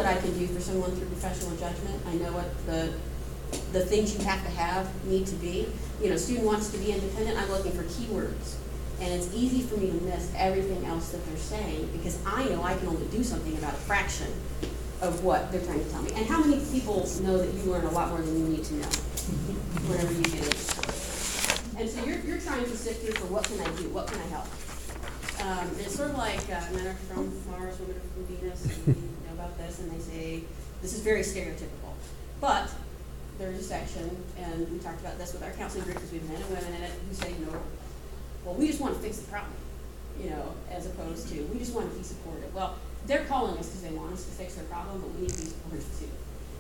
what I can do for someone through professional judgment. I know what the things you have to have need to be. You know, student wants to be independent. I'm looking for keywords. And it's easy for me to miss everything else that they're saying because I know I can only do something about a fraction of what they're trying to tell me. And how many people know that you learn a lot more than you need to know whenever you get into school? And so you're trying to sift through for what can I do, what can I help? It's sort of like men are from Mars, women are from Venus, and you know about this, and they say, this is very stereotypical. But there's a section, and we talked about this with our counseling group because we have men and women in it who say, you know, well, we just want to fix the problem, you know, as opposed to, we just want to be supportive. Well, they're calling us because they want us to fix their problem, but we need to be supportive too.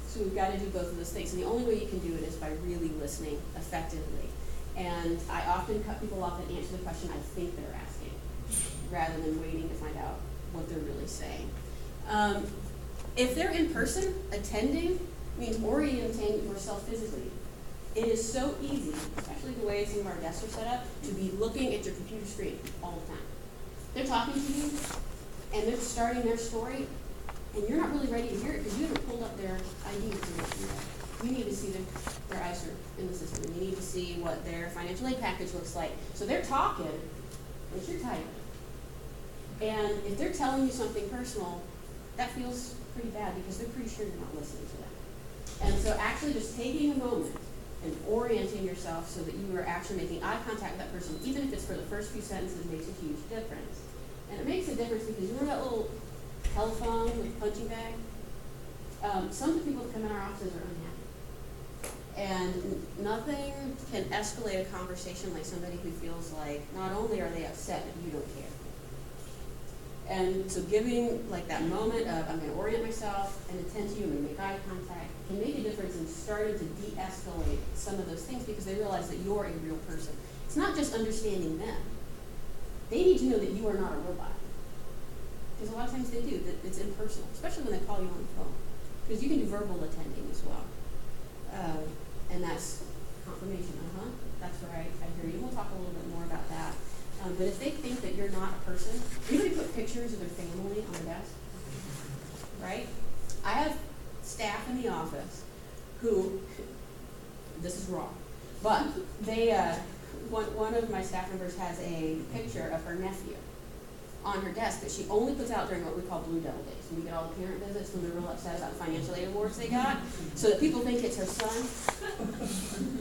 So we've got to do both of those things. And the only way you can do it is by really listening effectively. And I often cut people off and answer the question I think they're asking, rather than waiting to find out what they're really saying. If they're in person, attending means orienting yourself physically. It is so easy, especially the way some of our desks are set up, to be looking at your computer screen all the time. They're talking to you, and they're starting their story, and you're not really ready to hear it because you haven't pulled up their ID information yet. You need to see their ICER in the system, and you need to see what their financial aid package looks like. So they're talking, but you're typing. And if they're telling you something personal, that feels pretty bad because they're pretty sure you're not listening to them. And so actually just taking a moment and orienting yourself so that you are actually making eye contact with that person, even if it's for the first few sentences, makes a huge difference. And it makes a difference because you remember that little telephone with the punching bag? Some of the people that come in our offices are unhappy. And nothing can escalate a conversation like somebody who feels like not only are they upset, but you don't care. And so giving like that moment of I'm going to orient myself and attend to you, I'm going to make eye contact, can make a difference in starting to de-escalate some of those things because they realize that you're a real person. It's not just understanding them. They need to know that you are not a robot. Because a lot of times they do, that it's impersonal, especially when they call you on the phone. Because you can do verbal attending as well. And that's confirmation, that's right, I hear you. We'll talk a little bit more about that. But if they think that you're not a person, anybody put pictures of their family on their desk? Right? I have staff in the office who, this is wrong, but they, one of my staff members has a picture of her nephew on her desk that she only puts out during what we call Blue Devil Days. And we get all the parent visits when they're real upset about the financial aid awards they got, so that people think it's her son.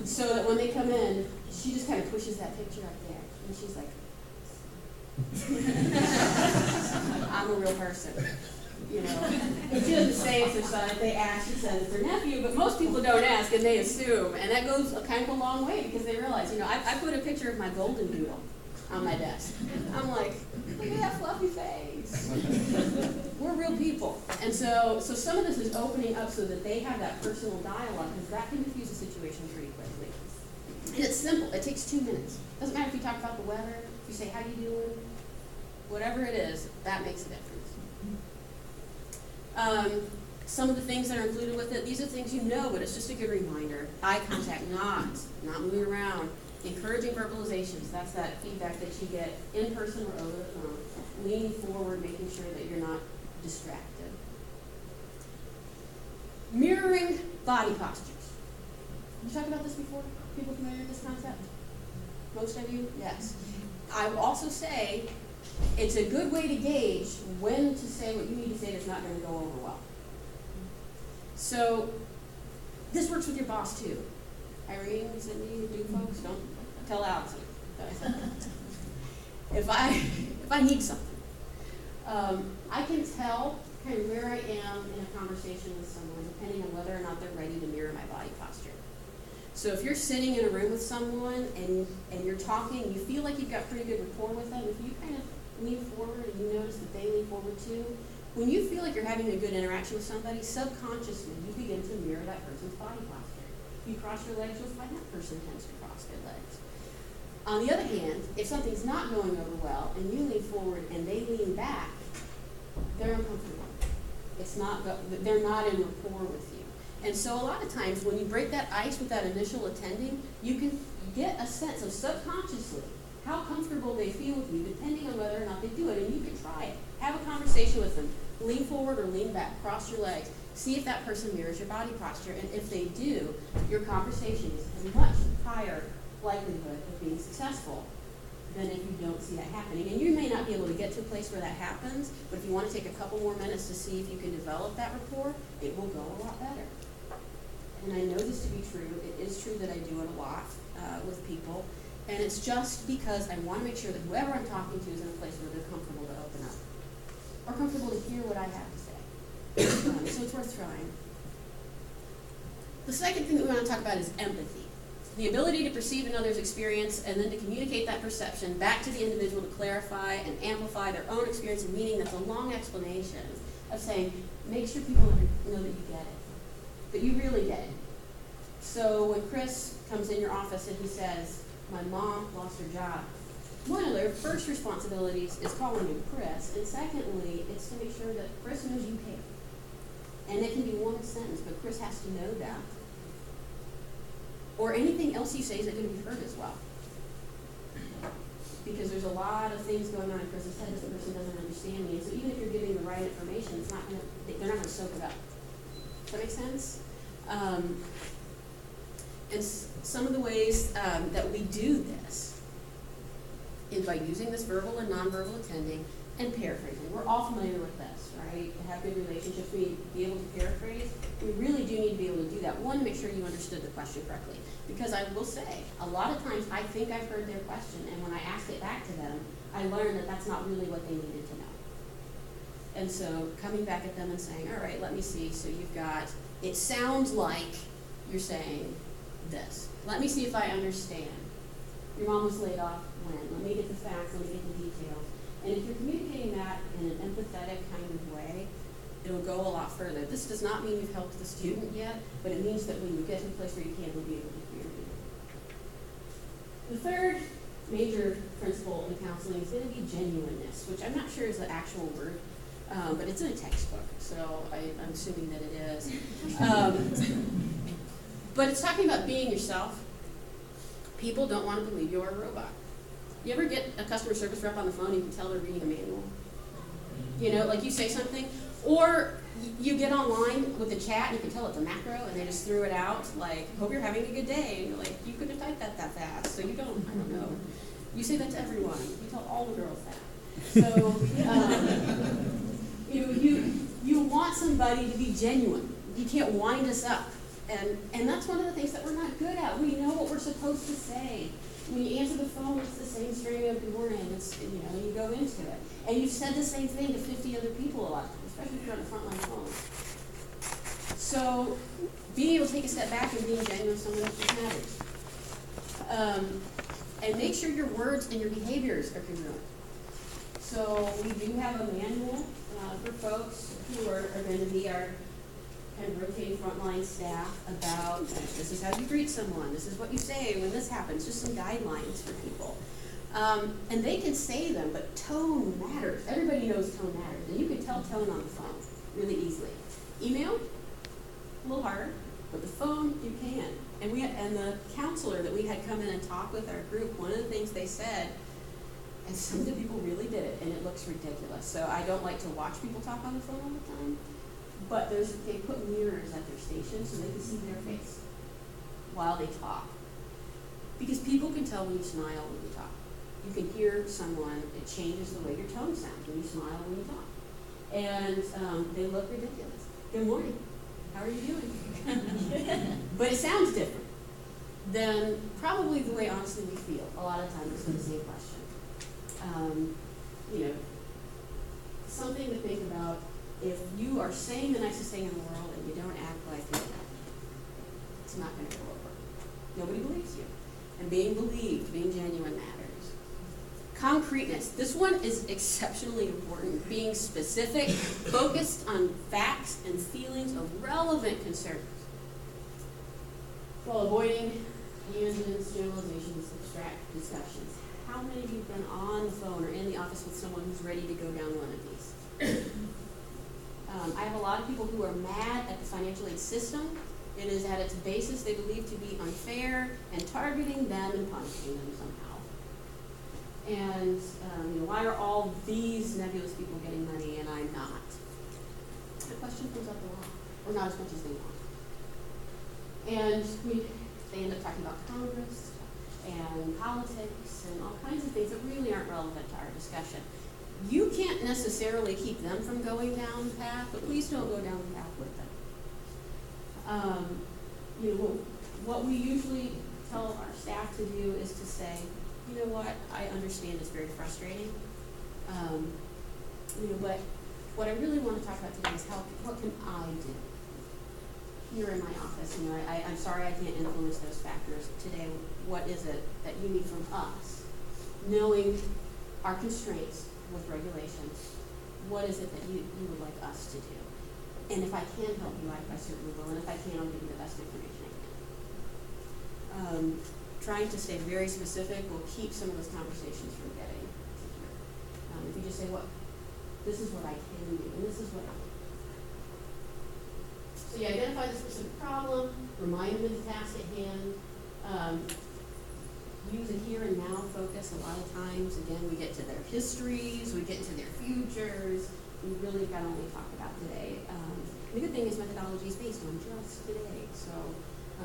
So that when they come in, she just kind of pushes that picture up there. And she's like, I'm a real person, you know. She doesn't say it's her son. If they ask, she says it's their nephew, but most people don't ask and they assume. And that goes kind of a long way because they realize, you know, I put a picture of my golden doodle on my desk. I'm like, look at that fluffy face. We're real people. And so some of this is opening up so that they have that personal dialogue because that can diffuse a situation pretty quickly. And it's simple. It takes 2 minutes. Doesn't matter if you talk about the weather, if you say, how you doing? Whatever it is, that makes a difference. Some of the things that are included with it, these are things you know, but it's just a good reminder. Eye contact, not moving around. Encouraging verbalizations, that's that feedback that you get in person or over the phone. Leaning forward, making sure that you're not distracted. Mirroring body postures. Have you talked about this before? People familiar with this concept? Most of you? Yes. I will also say it's a good way to gauge when to say what you need to say that's not going to go over well. So this works with your boss too. Irene, Sydney, you folks, don't tell Allison. If I need something, I can tell kind of where I am in a conversation with someone depending on whether or not they're ready to mirror my body posture. So if you're sitting in a room with someone and you're talking, you feel like you've got pretty good rapport with them, if you kind of lean forward and you notice that they lean forward too, when you feel like you're having a good interaction with somebody, subconsciously you begin to mirror that person's body posture. If you cross your legs, you'll find that person tends to cross their legs. On the other hand, if something's not going over well and you lean forward and they lean back, they're uncomfortable. They're not in rapport with you. And so a lot of times when you break that ice with that initial attending, you can get a sense of subconsciously how comfortable they feel with you depending on whether or not they do it. And you can try it. Have a conversation with them. Lean forward or lean back, cross your legs. See if that person mirrors your body posture, and if they do, your conversation has a much higher likelihood of being successful than if you don't see that happening. And you may not be able to get to a place where that happens, but if you want to take a couple more minutes to see if you can develop that rapport, it will go a lot better. And I know this to be true. It is true that I do it a lot with people, and it's just because I want to make sure that whoever I'm talking to is in a place where they're comfortable to open up, or comfortable to hear what I have to say. So it's worth trying. The second thing that we want to talk about is empathy. The ability to perceive another's experience and then to communicate that perception back to the individual to clarify and amplify their own experience and meaning. That's a long explanation of saying, make sure people know that you get it, that you really get it. So when Chris comes in your office and he says, my mom lost her job, one of their first responsibilities is calling you Chris, and secondly, it's to make sure that Chris knows you care. And it can be one sentence, but Chris has to know that. Or anything else you say is going to be heard as well. Because there's a lot of things going on in Chris's head that the person doesn't understand me. And so even if you're giving the right information, they're not going to soak it up. Does that make sense? And some of the ways that we do this is by using this verbal and nonverbal attending and paraphrasing. We're all familiar with this, right? To have good relationships, we be able to paraphrase. We really do need to be able to do that. One, make sure you understood the question correctly. Because I will say, a lot of times I think I've heard their question, and when I ask it back to them, I learn that that's not really what they needed to know. And so coming back at them and saying, all right, let me see. So you've got, it sounds like you're saying this. Let me see if I understand. Your mom was laid off when? Let me get the facts, let me get the details. And if you're communicating that in an empathetic kind of way, it'll go a lot further. This does not mean you've helped the student yet, but it means that when you get to a place where you can, you'll be able to hear you. The third major principle in counseling is going to be genuineness, which I'm not sure is the actual word, but it's in a textbook, so I'm assuming that it is. But it's talking about being yourself. People don't want to believe you're a robot. You ever get a customer service rep on the phone and you can tell they're reading a manual? You know, like you say something, or you get online with a chat and you can tell it's a macro and they just threw it out, like, hope you're having a good day. And you're like, you couldn't have typed that fast, so you don't, I don't know. You say that to everyone. You tell all the girls that. So, you want somebody to be genuine. You can't wind us up. And that's one of the things that we're not good at. We know what we're supposed to say. When you answer the phone, it's the same string of good morning. It's, you go into it. And you've said the same thing to 50 other people a lot, especially if you're on the front line phone. So being able to take a step back and being genuine with someone else matters. And make sure your words and your behaviors are congruent. So we do have a manual for folks who are going to be our kind of rotating frontline staff about this is how you greet someone, this is what you say when this happens, just some guidelines for people. And they can say them, but tone matters. Everybody knows tone matters, and you can tell tone on the phone really easily. Email, a little harder, but the phone, you can. And the counselor that we had come in and talk with our group, one of the things they said, and some of the people really did it, and it looks ridiculous. So I don't like to watch people talk on the phone all the time. But they put mirrors at their station so they can see their face while they talk. Because people can tell when you smile when you talk. You can hear someone, it changes the way your tone sounds when you smile when you talk. And they look ridiculous. Good morning. How are you doing? But it sounds different than probably the way honestly we feel a lot of times with the same question. Something to think about. If you are saying the nicest thing in the world and you don't act like it, it's not going to go over. Nobody believes you. And being believed, being genuine matters. Concreteness. This one is exceptionally important. Being specific, focused on facts and feelings of relevant concerns, while avoiding tangents, generalizations, abstract discussions. How many of you have been on the phone or in the office with someone who's ready to go down one of these? I have a lot of people who are mad at the financial aid system. It is at its basis they believe to be unfair and targeting them and punishing them somehow. And why are all these nebulous people getting money and I'm not? the question comes up a lot, or not as much as they want. And they end up talking about Congress and politics and all kinds of things that really aren't relevant to our discussion. You can't necessarily keep them from going down the path, but please don't go down the path with them. What we usually tell our staff to do is to say, you know what, I understand it's very frustrating. But what I really want to talk about today is what can I do here in my office? I'm sorry I can't influence those factors today. What is it that you need from us? Knowing our constraints with regulations, what is it that you would like us to do? And if I can help you, I certainly will. And if I can, I'll give you the best information I can. Trying to stay very specific will keep some of those conversations from getting to here. If you just say, this is what I can do, and this is what I can do. So you identify the specific problem, remind them of the task at hand, use a here and now focus. A lot of times, again, we get to their histories, we get to their futures, we really got to only talk about today. The good thing is methodology is based on just today, so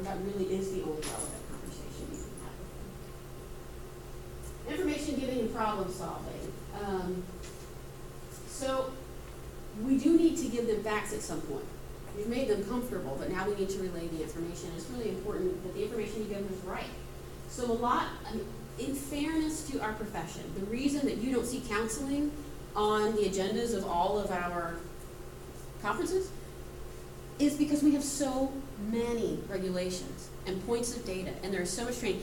that really is the only relevant conversation you can have with them. Information giving and problem solving. So we do need to give them facts at some point. We've made them comfortable, but now we need to relay the information. It's really important that the information you give them is right. So in fairness to our profession, the reason that you don't see counseling on the agendas of all of our conferences is because we have so many regulations and points of data, and there's so much training.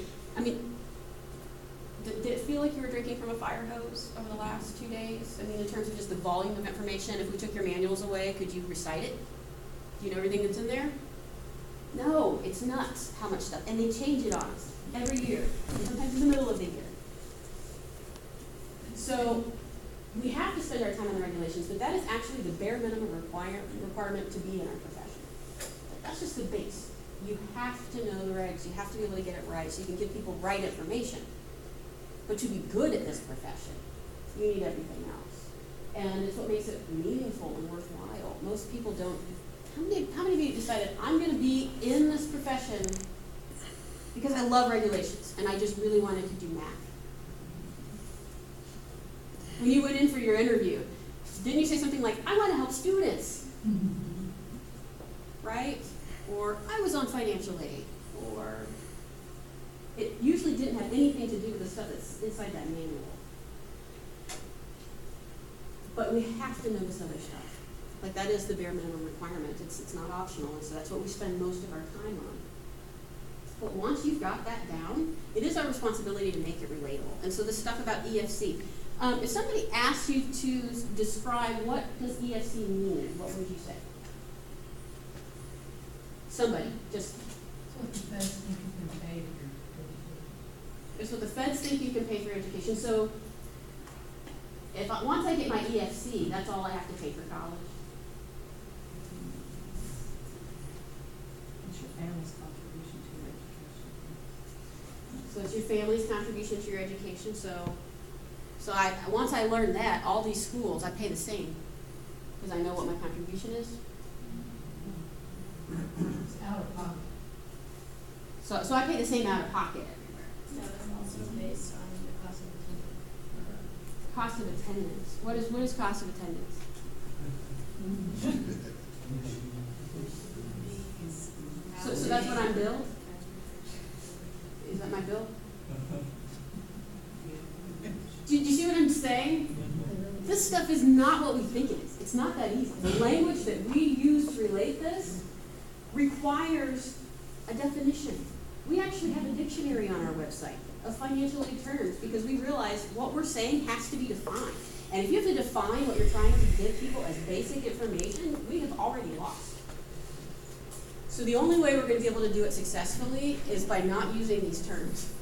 Did it feel like you were drinking from a fire hose over the last 2 days? In terms of just the volume of information, if we took your manuals away, could you recite it? Do you know everything that's in there? No, it's nuts how much stuff. And they change it on us every year, sometimes in the middle of the year. So we have to spend our time on the regulations, but that is actually the bare minimum requirement to be in our profession. That's just the base. You have to know the regs. You have to be able to get it right so you can give people right information. But to be good at this profession, you need everything else. And it's what makes it meaningful and worthwhile. Most people don't. How many of you decided, I'm going to be in this profession because I love regulations and I just really wanted to do math? When you went in for your interview, didn't you say something like, I want to help students? Right? Or I was on financial aid. Or it usually didn't have anything to do with the stuff that's inside that manual. But we have to know this other stuff. Like, that is the bare minimum requirement. It's not optional, and so that's what we spend most of our time on. But once you've got that down, it is our responsibility to make it relatable. And so this stuff about EFC. If somebody asked you to describe what does EFC mean, what would you say? Somebody, just. It's what the feds think you can pay for your education. So, once I get my EFC, that's all I have to pay for college. It's your family's contribution to your education. So it's your family's contribution to your education. So once I learned that, all these schools, I pay the same because I know what my contribution is. It's out of pocket. So I pay the same out of pocket everywhere. No, it's also based on the cost of attendance. Cost of attendance. What is cost of attendance? So that's what I'm billed? Is that my bill? Do you see what I'm saying? This stuff is not what we think it is. It's not that easy. The language that we use to relate this requires a definition. We actually have a dictionary on our website of financial aid terms because we realize what we're saying has to be defined. And if you have to define what you're trying to give people as basic information, we have already lost. So the only way we're going to be able to do it successfully is by not using these terms.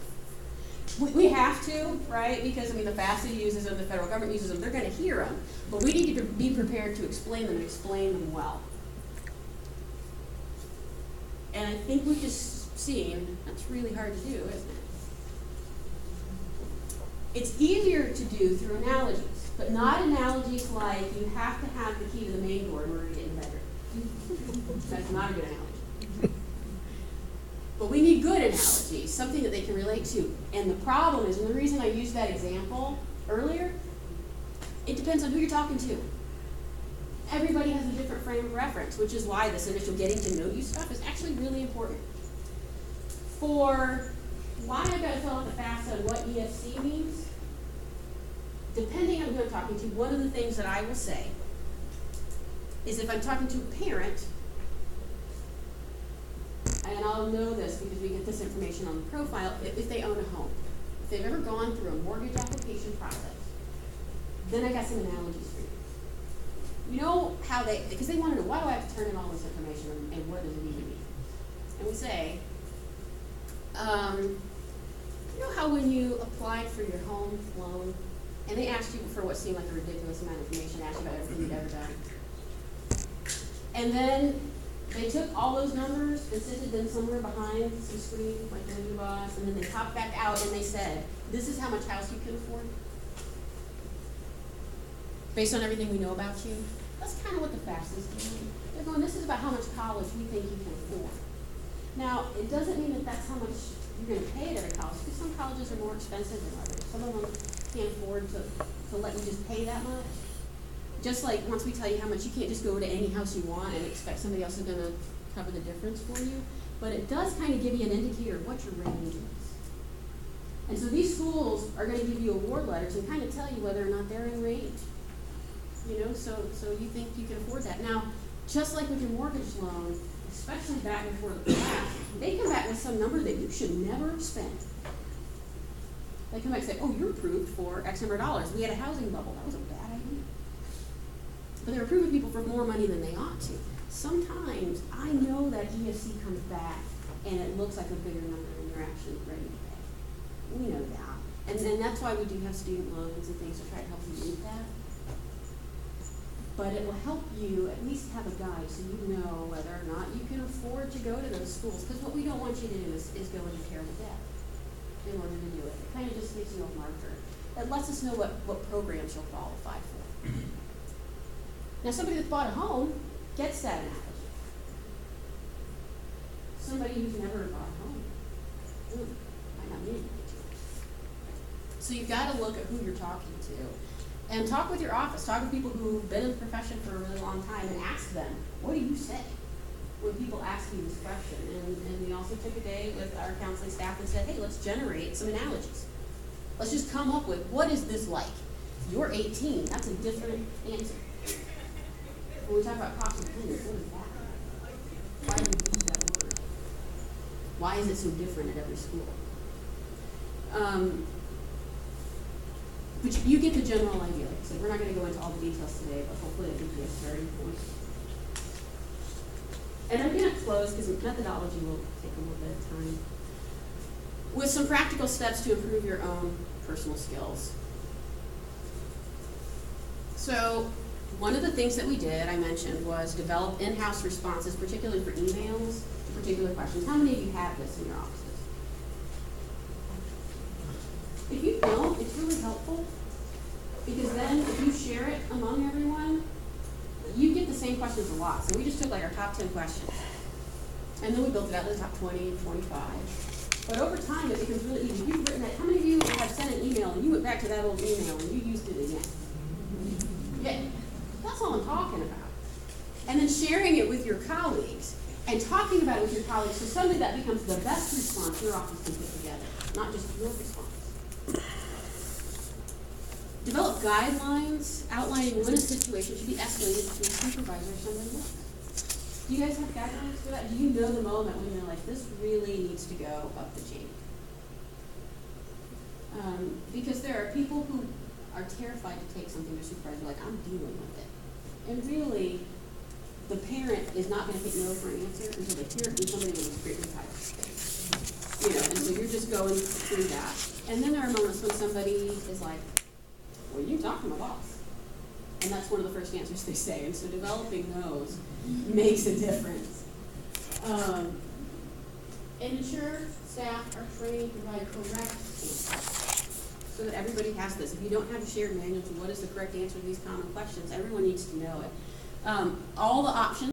We have to, right? Because, the FAFSA uses them, the federal government uses them, they're going to hear them. But we need to be prepared to explain them and explain them well. And I think we've just seen that's really hard to do, isn't it? It's easier to do through analogies. But not analogies like you have to have the key to the main door in order to get in the bedroom. That's not a good analogy. But we need good analogies, something that they can relate to. And the problem is, and the reason I used that example earlier, it depends on who you're talking to. Everybody has a different frame of reference, which is why this initial getting to know you stuff is actually really important. For why I've got to fill out the FAFSA and what EFC means, depending on who I'm talking to, one of the things that I will say is if I'm talking to a parent, and I'll know this because we get this information on the profile, if they own a home, if they've ever gone through a mortgage application process, then I got some analogies for you. You know how because they want to know, why do I have to turn in all this information and what does it even mean? And we say, you know how when you applied for your home loan, and they asked you for what seemed like a ridiculous amount of information, asked you about everything you'd ever done. And then they took all those numbers and sent them somewhere behind some screen, like the Windows box, and then they popped back out and they said, this is how much house you can afford? Based on everything we know about you. That's kind of what the FAFSA is doing. They're going, this is about how much college we think you can afford. Now, it doesn't mean that that's how much you're going to pay at every college, because some colleges are more expensive than others. Some of them can't afford to let you just pay that much. Just like once we tell you how much, you can't just go to any house you want and expect somebody else is going to cover the difference for you. But it does kind of give you an indicator of what your range is. And so these schools are going to give you award letters and kind of tell you whether or not they're in range. You know, so you think you can afford that. Now, just like with your mortgage loan, especially back before the crash, they come back with some number that you should never spend. They come back and say, oh, you're approved for X number of dollars. We had a housing bubble. That was a bad idea. But they're approving people for more money than they ought to. Sometimes I know that EFC comes back and it looks like a bigger number than you're actually ready to pay. We know that. And that's why we do have student loans and things to try to help you meet that. But it will help you at least have a guide so you know whether or not you can afford to go to those schools. Because what we don't want you to do is go into terrible debt in order to do it. It kind of just gives you a marker. It lets us know what programs you'll qualify for. Now, somebody that's bought a home gets that analogy. Somebody who's never bought a home, might not need it. So you've got to look at who you're talking to. And talk with your office. Talk with people who've been in the profession for a really long time and ask them, what do you say when people ask you this question? And we also took a day with our counseling staff and said, hey, let's generate some analogies. Let's just come up with, what is this like? You're 18. That's a different answer. When we talk about cost of attendance, what is that? Why do we use that word? Why is it so different at every school? But you get the general idea. Like I said, we're not going to go into all the details today, but hopefully it gives you a starting point. And I'm going to close, because methodology will take a little bit of time, with some practical steps to improve your own personal skills. So one of the things that we did, I mentioned, was develop in-house responses, particularly for emails, to particular questions. How many of you have this in your offices? If you don't, it's really helpful, because then if you share it among everyone, you get the same questions a lot. So we just took like our top 10 questions, and then we built it out to the top 20, 25. But over time, it becomes really easy. If you've written that, how many of you have sent an email and you went back to that old email and you used it again? Yeah, that's all I'm talking about. And then sharing it with your colleagues and talking about it with your colleagues, so suddenly that becomes the best response your office can put together, not just your response. Develop guidelines outlining when a situation should be escalated to a supervisor or somebody else. Do you guys have guidelines for that? Do you know the moment when you're like, this really needs to go up the chain? Because there are people who are terrified to take something to supervisor, like, I'm dealing with it. And really, the parent is not going to take no for an answer until they hear it from somebody with a scraping title. You know, and so you're just going through that. And then there are moments when somebody is like, well, you talk to my boss. And that's one of the first answers they say. And so developing those makes a difference. And ensure staff are trained to provide correct answers. so that everybody has this. If you don't have a shared manual to what is the correct answer to these common questions, everyone needs to know it. All the options